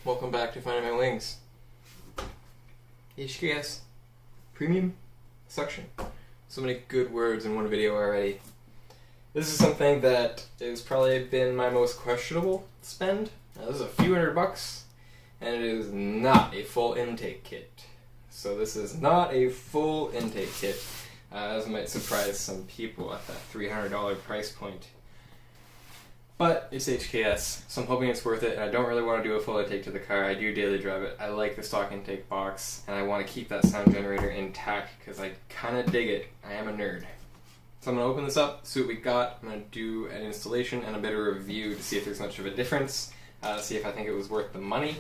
Welcome back to Finding My Wings. HKS Premium Suction. So many good words in one video already. This is something that has probably been my most questionable spend. Now, this is a few $100, and it is not a full intake kit. So this is not a full intake kit. This might surprise some people at that $300 price point. But it's HKS, so I'm hoping it's worth it, and I don't really want to do a full intake to the car. I do daily drive it. I like the stock intake box, and I want to keep that sound generator intact because I kind of dig it. I am a nerd. So I'm going to open this up, see what we got. I'm going to do an installation and a bit of a review to see if there's much of a difference, see if I think it was worth the money,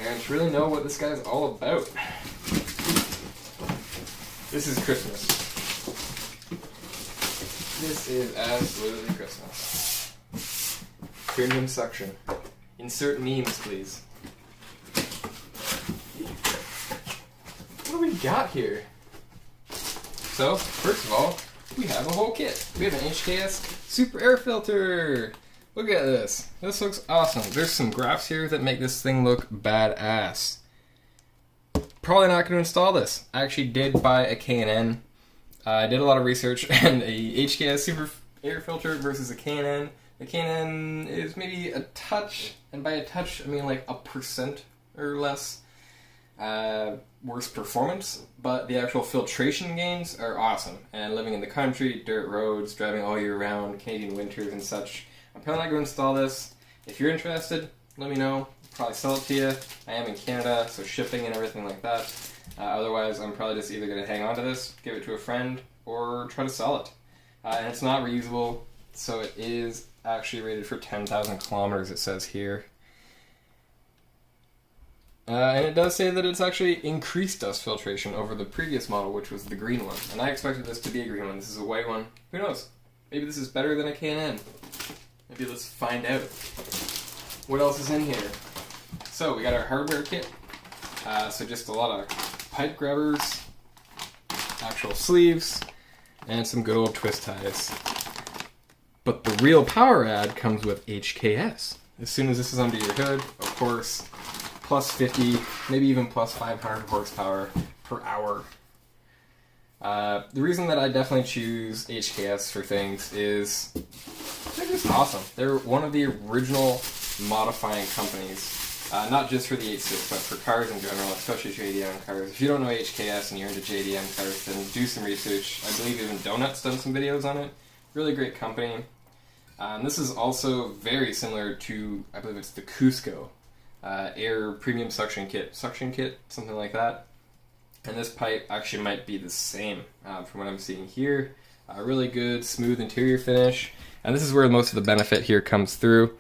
and to really know what this guy's all about. This is Christmas. This is absolutely Christmas. Premium suction. Insert memes, please. What do we got here? So, first of all, we have a whole kit. We have an HKS Super Air Filter. Look at this. This looks awesome. There's some graphs here that make this thing look badass. Probably not going to install this. I actually did buy a K&N. I did a lot of research, and a HKS Super Air Filter versus a K&N. The K&N is maybe a touch, and by a touch I mean like 1% or less worse performance, but the actual filtration gains are awesome. And living in the country, dirt roads, driving all year round, Canadian winters and such, I'm probably not going to install this. If you're interested, let me know. I'll probably sell it to you. I am in Canada, so shipping and everything like that. Otherwise, I'm probably just either going to hang on to this, give it to a friend, or try to sell it. And it's not reusable, so it is actually rated for 10,000 kilometers, it says here. And it does say that it's actually increased dust filtration over the previous model, which was the green one. And I expected this to be a green one. This is a white one. Who knows? Maybe this is better than a K&N. Maybe let's find out. What else is in here? So we got our hardware kit. So just a lot of pipe grabbers, actual sleeves, and some good old twist ties. But the real power add comes with HKS. As soon as this is under your hood, of course, plus 50, maybe even plus 500 horsepower per hour. The reason that I definitely choose HKS for things is they're just awesome. They're one of the original modifying companies, not just for the 86, but for cars in general, especially JDM cars. If you don't know HKS and you're into JDM cars, then do some research. I believe even Donut's done some videos on it. Really great company. This is also very similar to, I believe it's the Cusco Air Premium Suction Kit, something like that. And this pipe actually might be the same from what I'm seeing here. Really good, smooth interior finish. And this is where most of the benefit here comes through,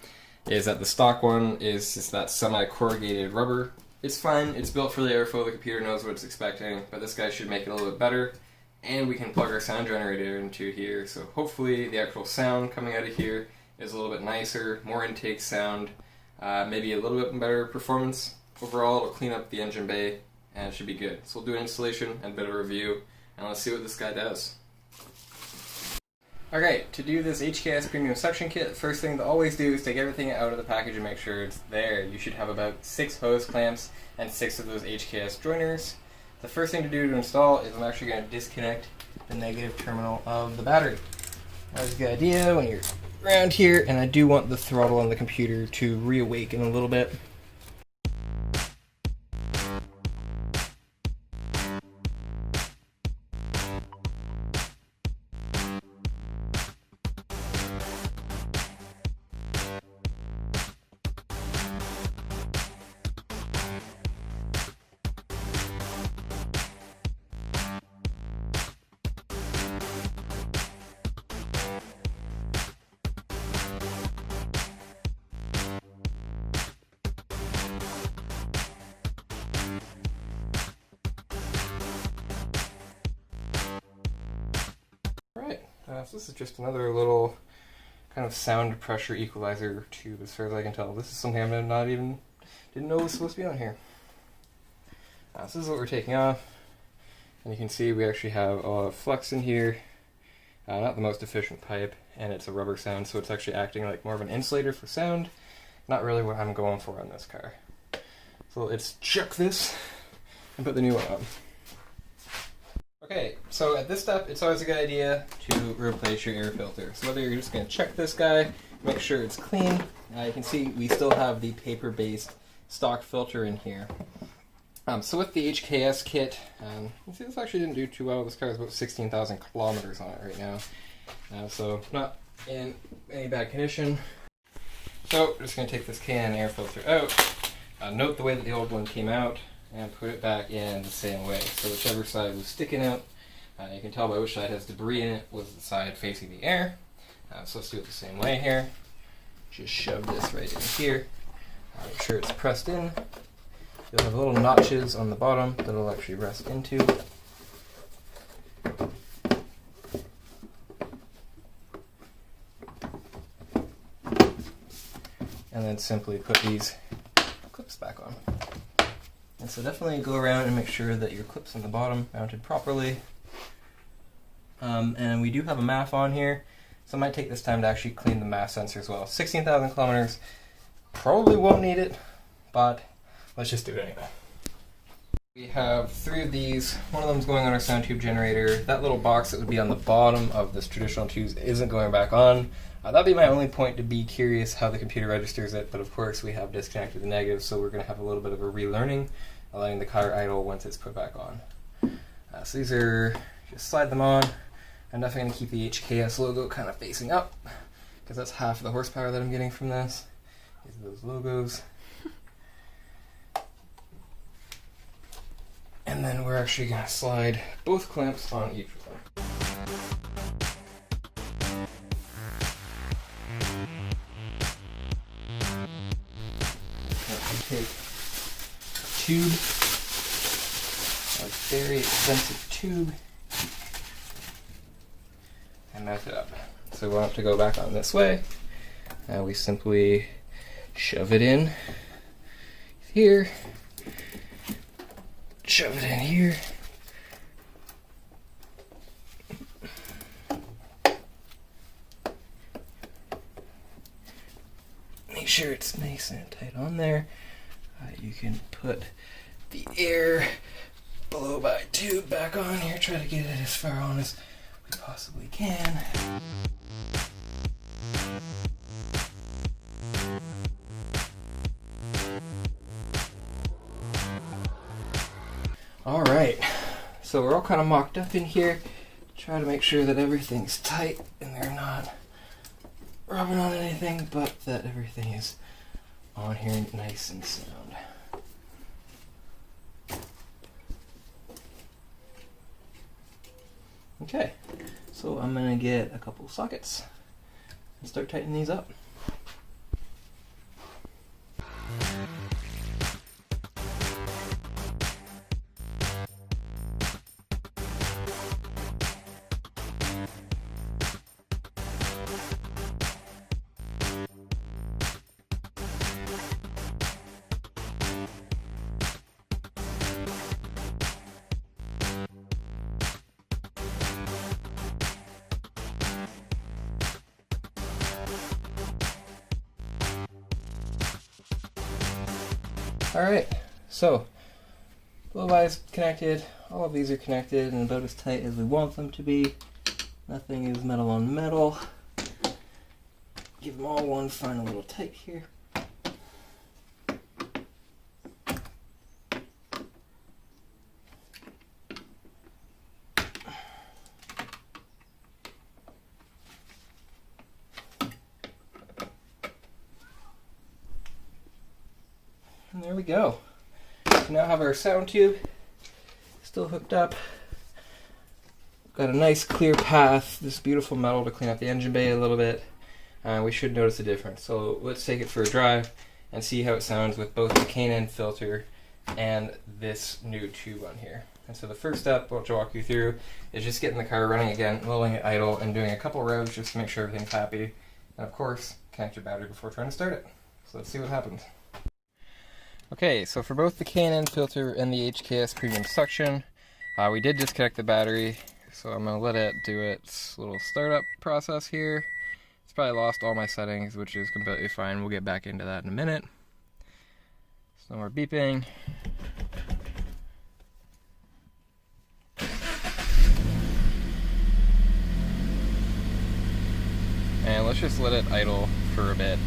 is that the stock one is just that semi-corrugated rubber. It's fine, it's built for the airflow, the computer knows what it's expecting, but this guy should make it a little bit better. And we can plug our sound generator into here, so hopefully the actual sound coming out of here is a little bit nicer, more intake sound, maybe a little bit better performance. Overall, it'll clean up the engine bay, and it should be good. So we'll do an installation and a bit of a review, and let's see what this guy does. Alright, to do this HKS Premium Suction Kit, first thing to always do is take everything out of the package and make sure it's there. You should have about 6 hose clamps and 6 of those HKS joiners. The first thing to do to install is I'm actually going to disconnect the negative terminal of the battery. That's a good idea when you're around here, and I do want the throttle on the computer to reawaken a little bit. So this is just another little kind of sound pressure equalizer tube, as far as I can tell. This is something I didn't know was supposed to be on here. So this is what we're taking off, and you can see we actually have a lot of flux in here. Not the most efficient pipe, and it's a rubber sound, so it's actually acting like more of an insulator for sound. not really what I'm going for on this car. So let's chuck this and put the new one on. Okay, so at this step, it's always a good idea to replace your air filter. So whether you're just going to check this guy, make sure it's clean. You can see we still have the paper-based stock filter in here. So with the HKS kit, you see this actually didn't do too well. This car has about 16,000 kilometers on it right now. So not in any bad condition. So I'm just going to take this can air filter out. Note the way that the old one came out and put it back in the same way. So whichever side was sticking out, you can tell by which side has debris in it was the side facing the air. So let's do it the same way here. Just shove this right in here. Make sure it's pressed in. You'll have little notches on the bottom that it'll actually rest into. And then simply put these clips back on. And so definitely go around and make sure that your clips on the bottom mounted properly. And we do have a MAF on here, so it might take this time to actually clean the MAF sensor as well. 16,000 kilometers, probably won't need it, but let's just do it anyway. We have 3 of these. One of them is going on our sound tube generator. That little box that would be on the bottom of this traditional tubes isn't going back on. That'd be my only point, to be curious how the computer registers it, but of course we have disconnected the negative, so we're going to have a little bit of a relearning, allowing the car idle once it's put back on. So these are, just slide them on. I'm definitely going to keep the HKS logo kind of facing up, because that's half of the horsepower that I'm getting from this. These are those logos. And then we're actually going to slide both clamps on each of them. Take a tube, a very expensive tube, and mount it up. So we want it to go back on this way. Now we simply shove it in here, shove it in here. Make sure it's nice and tight on there. You can put the air blow by tube back on here. Try to get it as far on as we possibly can. Alright, so we're all kind of mocked up in here. Try to make sure that everything's tight and they're not rubbing on anything, but that everything is on here nice and sound. Okay, so I'm going to get a couple sockets and start tightening these up. Alright, so blow bys connected, all of these are connected and about as tight as we want them to be. Nothing is metal on metal. Give them all one final little tight here. And there we go. We now have our sound tube still hooked up. Got a nice clear path, this beautiful metal to clean up the engine bay a little bit. We should notice a difference. So let's take it for a drive and see how it sounds with both the K&N filter and this new tube on here. And so the first step, which I'll walk you through, is just getting the car running again, lowering it idle, and doing a couple revs just to make sure everything's happy. And of course, connect your battery before trying to start it. So let's see what happens. Okay, so for both the K&N filter and the HKS Premium Suction, we did disconnect the battery, so I'm going to let it do its little startup process here. It's probably lost all my settings, which is completely fine. We'll get back into that in a minute. So no more beeping. And let's just let it idle for a bit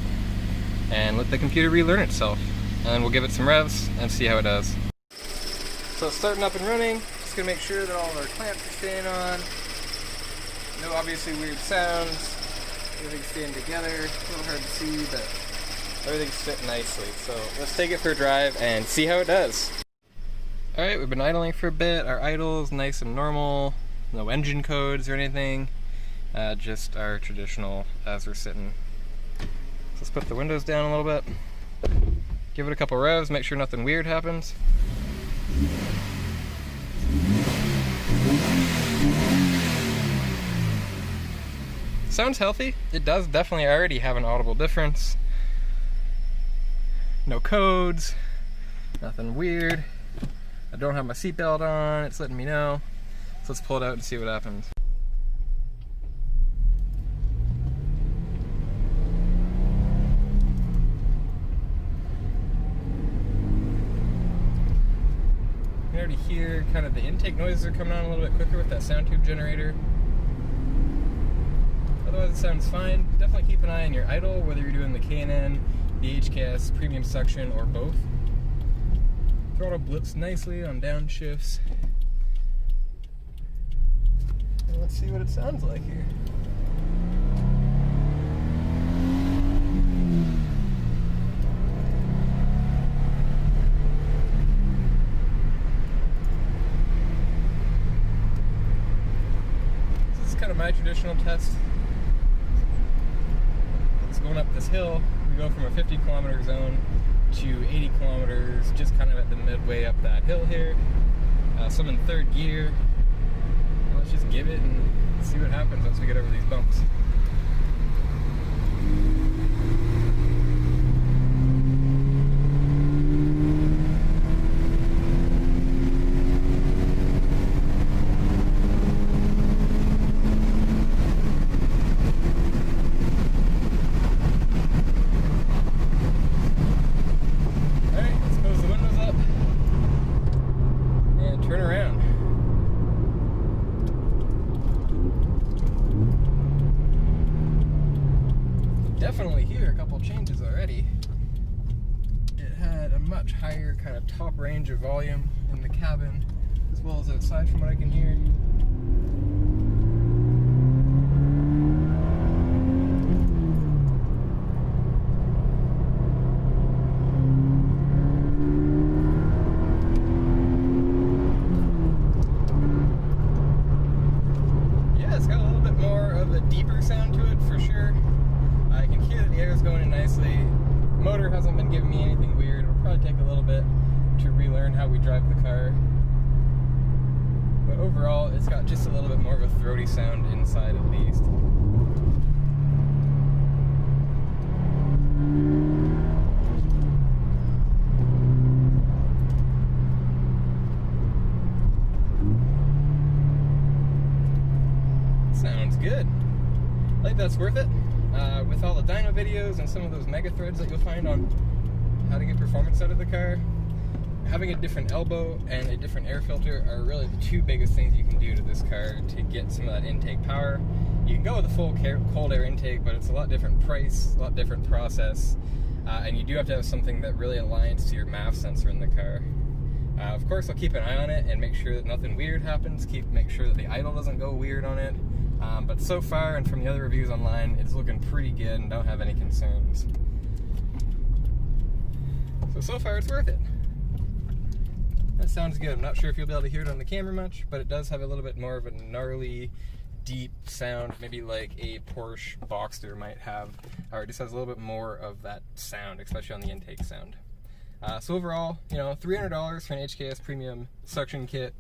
and let the computer relearn itself. And then we'll give it some revs and see how it does. So it's starting up and running. Just gonna make sure that all of our clamps are staying on. No obviously weird sounds. Everything's staying together. It's a little hard to see, but everything's fitting nicely. So let's take it for a drive and see how it does. Alright, we've been idling for a bit. Our idle's nice and normal. No engine codes or anything. Just our traditional as we're sitting. So let's put the windows down a little bit. Give it a couple revs, make sure nothing weird happens. Sounds healthy. It does definitely already have an audible difference. No codes, nothing weird. I don't have my seatbelt on, it's letting me know. So let's pull it out and see what happens. You can already hear kind of the intake noises are coming on a little bit quicker with that sound tube generator. Otherwise it sounds fine. Definitely keep an eye on your idle, whether you're doing the K&N, the HKS Premium Suction, or both. Throttle blips nicely on downshifts. And let's see what it sounds like here. This is kind of my traditional test. Going up this hill, we go from a 50-kilometer zone to 80 kilometers, just kind of at the midway up that hill here. So I'm in third gear. And let's just give it and see what happens once we get over these bumps. Definitely hear a couple changes already. It had a much higher kind of top range of volume in the cabin as well as outside from what I can hear. Yeah, it's got a little bit more of a deeper sound to it for sure. I can hear that the air is going in nicely. The motor hasn't been giving me anything weird. It'll probably take a little bit to relearn how we drive the car. But overall, it's got just a little bit more of a throaty sound inside at least. Sounds good. I think that's worth it. With all the dyno videos and some of those mega threads that you'll find on how to get performance out of the car, having a different elbow and a different air filter are really the two biggest things you can do to this car to get some of that intake power. You can go with a full cold air intake, but it's a lot different price, a lot different process, and you do have to have something that really aligns to your MAF sensor in the car. Of course, I'll keep an eye on it and make sure that nothing weird happens, make sure that the idle doesn't go weird on it. But so far, and from the other reviews online, it's looking pretty good and don't have any concerns. So far it's worth it. That sounds good. I'm not sure if you'll be able to hear it on the camera much, but it does have a little bit more of a gnarly, deep sound, maybe like a Porsche Boxster might have, or it just has a little bit more of that sound, especially on the intake sound. So overall, you know, $300 for an HKS Premium Suction Kit.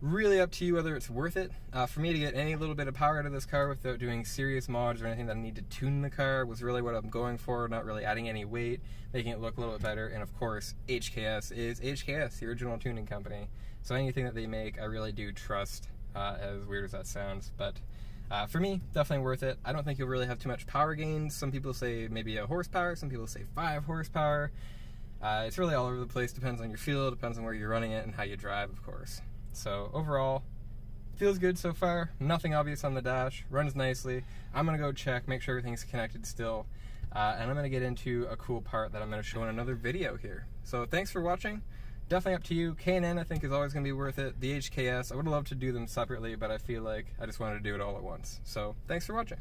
Really up to you whether it's worth it. For me to get any little bit of power out of this car without doing serious mods or anything that I need to tune the car was really what I'm going for, not really adding any weight, making it look a little bit better. And of course, HKS is HKS, the original tuning company. So anything that they make, I really do trust, as weird as that sounds. But For me, definitely worth it. I don't think you'll really have too much power gains. Some people say maybe a horsepower, some people say 5 horsepower. It's really all over the place, depends on your fuel, depends on where you're running it and how you drive, of course. So overall, feels good so far. Nothing obvious on the dash, runs nicely. I'm gonna go check, make sure everything's connected still, and I'm gonna get into a cool part that I'm gonna show in another video here. So thanks for watching. Definitely up to you. K&N I think is always gonna be worth it. The HKS, I would love to do them separately, but I feel like I just wanted to do it all at once. So thanks for watching.